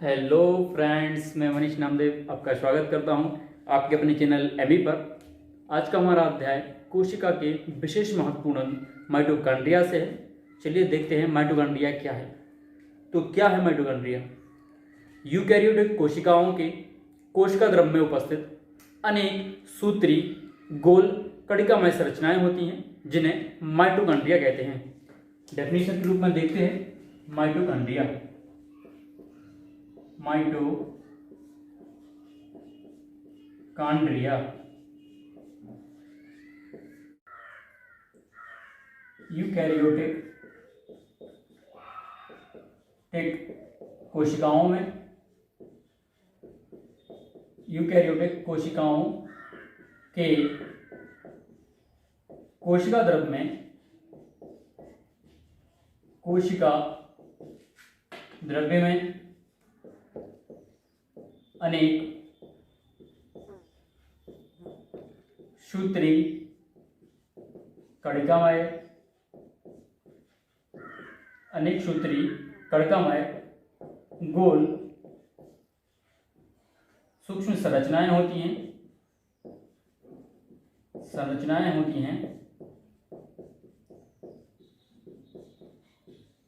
Hello friends, मैं मनीष नामदेव आपका स्वागत करता हूं आपके अपने चैनल एमी पर। आज का हमारा अध्याय कोशिका के विशेष महत्वपूर्ण माइटोकॉन्ड्रिया से है। चलिए देखते हैं माइटोकॉन्ड्रिया क्या है। तो क्या है माइटोकॉन्ड्रिया? यूकैरियोटिक कोशिकाओं के कोशिका द्रव्य में उपस्थित अनेक सूत्री गोल कणिकामय संरचनाएं होती हैं जिन्हें माइटोकॉन्ड्रिया कहते हैं। डेफिनेशन के रूप में देखते हैं माइटोकॉन्ड्रिया। माइटोकॉन्ड्रिया यूकैरियोटिक कोशिकाओं में यूकैरियोटिक कोशिकाओं के कोशिका द्रव्य में अनेक सूत्री कणिकामय गोल सूक्ष्म संरचनाएं होती हैं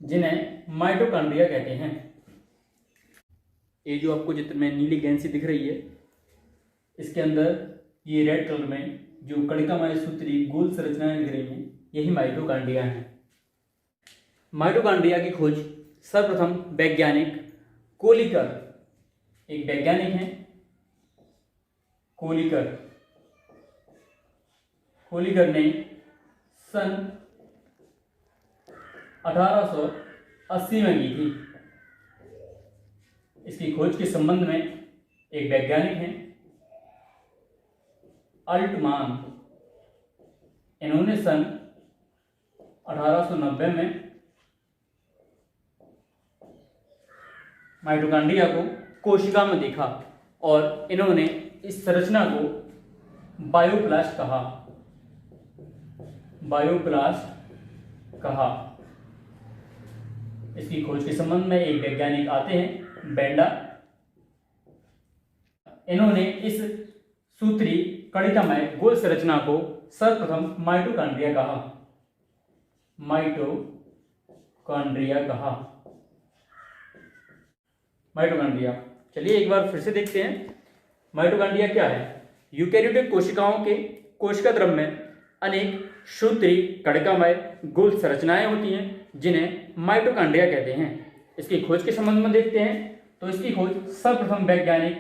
जिन्हें माइटोकॉन्ड्रिया कहते हैं। ये जो आपको चित्र में नीली गेंद सी दिख रही है, इसके अंदर ये रेड कलर में जो कणिकामय सूत्री गोल संरचनाएं दिख रही हैं, यही माइटोकॉन्ड्रिया हैं। माइटोकॉन्ड्रिया की खोज सर्वप्रथम वैज्ञानिक कोलिकर, एक वैज्ञानिक हैं कोलिकर ने सन 1880 में की थी। इसकी खोज के संबंध में एक वैज्ञानिक हैं अल्टमान। इन्होंने सन 1890 में माइटोकॉन्ड्रिया को कोशिका में देखा और इन्होंने इस संरचना को बायोप्लास्ट कहा। इसकी खोज के संबंध में एक वैज्ञानिक आते हैं बेंडा। इन्होंने इस सूत्री कणिकामय गोल संरचना को सर्वप्रथम माइटोकॉन्ड्रिया कहा। माइटोकॉन्ड्रिया, चलिए एक बार फिर से देखते हैं माइटोकॉन्ड्रिया क्या है। यूकैरियोटिक कोशिकाओं के कोशिका द्रव्य में अनेक सूत्री कणिकामय गोल संरचनाएं होती हैं जिन्हें माइटोकॉन्ड्रिया कहते हैं। इसकी खोज के संबंध में देखते हैं तो इसकी खोज सर्वप्रथम वैज्ञानिक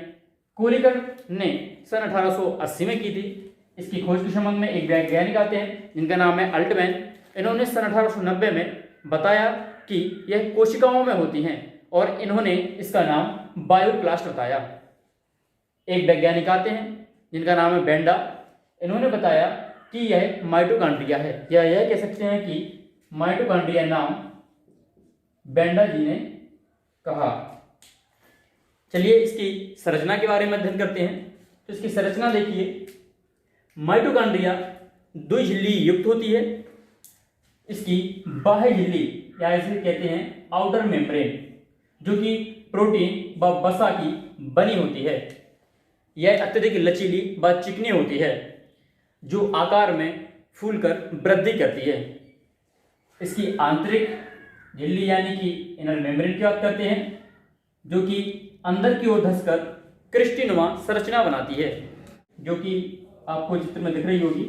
कोलिकर ने सन 1880 में की थी। इसकी खोज के संबंध में एक वैज्ञानिक आते हैं जिनका नाम है अल्टमैन। इन्होंने सन 1890 में बताया कि यह कोशिकाओं में होती हैं और इन्होंने इसका नाम बायोप्लास्ट बताया। एक वैज्ञानिक आते हैं जिनका नाम है बेंडा। इन्होंने बताया कि यह माइटोकॉन्ड्रिया है, या यह कह सकते हैं कि माइटोकॉन्ड्रिया नाम बेंडा जी ने कहा। चलिए इसकी संरचना के बारे में अध्ययन करते हैं। तो इसकी संरचना देखिए, माइटोकॉन्ड्रिया द्विझिल्ली युक्त होती है। इसकी बाह्य झिल्ली या इसे कहते हैं आउटर मेम्ब्रेन, जो कि प्रोटीन व वसा की बनी होती है। यह अत्यधिक लचीली व चिकनी होती है जो आकार में फूलकर वृद्धि करती है। इसकी आंतरिक झिल्ली यानी कि इनर मेम्ब्रेन की बात करते हैं, जो कि अंदर की ओर धंसकर क्रिस्टलीनुमा संरचना बनाती है, जो कि आपको चित्र में दिख रही होगी।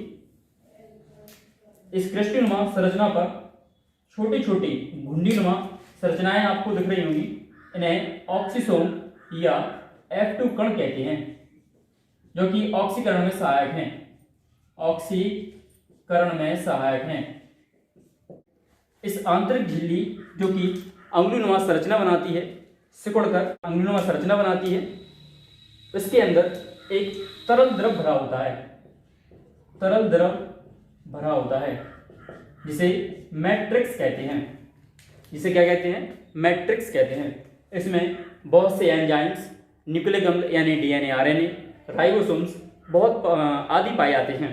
इस क्रिस्टलीनुमा संरचना पर छोटी छोटी घुंडीनुमा संरचनाएं आपको दिख रही होंगी। इन्हें ऑक्सीसोम या F2 कण कहते हैं, जो कि ऑक्सीकरण में सहायक हैं। इस आंतरिक झिल्ली जो कि अंगुलीनुमा संरचना बनाती है, सिकुड़कर अंगुलीनुमा संरचना बनाती है, इसके अंदर एक तरल द्रव भरा होता है जिसे मैट्रिक्स कहते हैं। जिसे क्या कहते हैं? मैट्रिक्स कहते हैं। इसमें बहुत से एंजाइम्स, न्यूक्लिक अम्ल यानी DNA, RNA, राइबोसोम्स बहुत आदि पाए जाते हैं।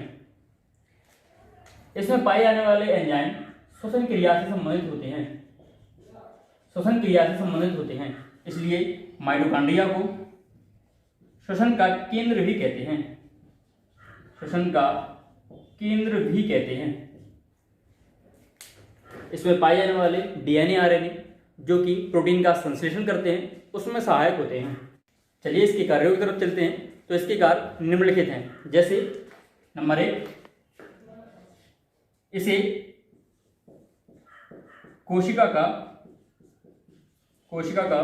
इसमें पाए जाने वाले एंजाइम श्वसन क्रिया से संबंधित होते हैं। इसलिए माइटोकॉन्ड्रिया को श्वसन का केंद्र भी कहते हैं, श्वसन का केंद्र भी कहते हैं। इसमें पाए जाने वाले डीएनए आरएनए जो कि प्रोटीन का संश्लेषण करते हैं उसमें सहायक होते हैं। चलिए इसके कार्यों की तरफ चलते हैं। तो इसके कार्य निम्नलिखित हैं, जैसे नंबर 1, इसे कोशिका का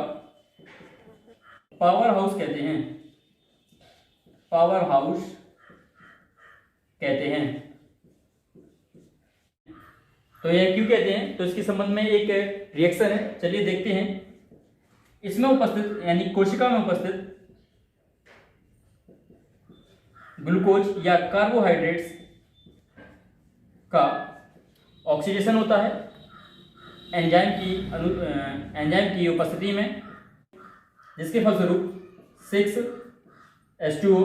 पावर हाउस कहते हैं, पावर हाउस कहते हैं। तो यह क्यों कहते हैं, तो इसके संबंध में एक रिएक्शन है, चलिए देखते हैं। इसमें उपस्थित यानी कोशिका में उपस्थित ग्लूकोज या कार्बोहाइड्रेट्स का ऑक्सीडेशन होता है एंजाइम की उपस्थिति में, जिसके फलस्वरूप 6H2O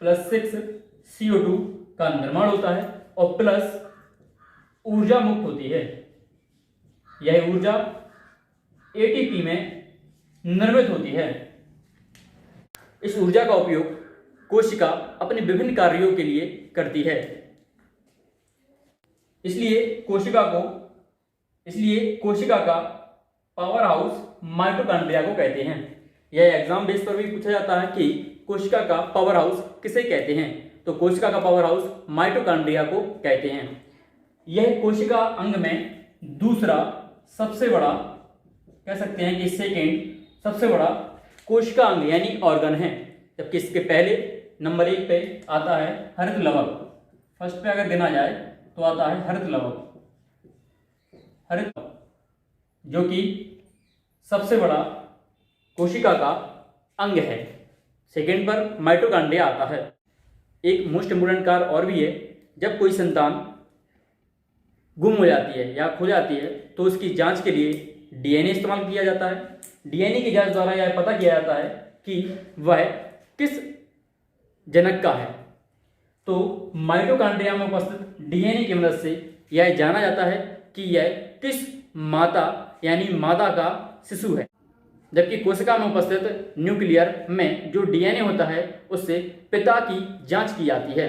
+ 6CO2 का निर्माण होता है और प्लस ऊर्जा मुक्त होती है। यह ऊर्जा ATP में निर्मित होती है। इस ऊर्जा का उपयोग कोशिका अपने विभिन्न कार्यों के लिए करती है। इसलिए कोशिका का पावर हाउस माइटोकॉन्ड्रिया को कहते हैं। यह एग्जाम बेस पर भी पूछा जाता है कि कोशिका का पावर हाउस किसे कहते हैं, तो कोशिका का पावर हाउस माइटोकॉन्ड्रिया को कहते हैं। यह कोशिका अंग में दूसरा सबसे बड़ा, कह सकते हैं कि सेकेंड सबसे बड़ा कोशिका अंग यानी ऑर्गन है, जबकि इसके पहले नंबर 1 पे आता है हरित लवक। फर्स्ट पे अगर गिना जाए तो आता है हरित लवक, जो कि सबसे बड़ा कोशिका का अंग है। सेकेंड पर माइटोकॉन्ड्रिया आता है। एक मोस्ट इम्पोर्टेंट कार्य और भी है, जब कोई संतान गुम हो जाती है या खो जाती है तो उसकी जांच के लिए डीएनए इस्तेमाल किया जाता है। डीएनए की जांच द्वारा यह पता किया जाता है कि वह किस जनक का है। तो माइटोकॉन्ड्रिया में उपस्थित डीएनए की मदद से यह जाना जाता है कि यह किस माता यानी मादा का शिशु है, जबकि कोशिका में उपस्थित न्यूक्लियर में जो डीएनए होता है उससे पिता की जांच की जाती है।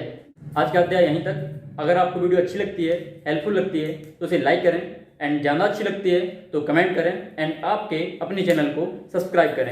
आज का अध्याय यहीं तक। अगर आपको वीडियो अच्छी लगती है, हेल्पफुल लगती है तो उसे लाइक करें, एंड ज़्यादा अच्छी लगती है तो कमेंट करें, एंड आपके अपने चैनल को सब्सक्राइब करें।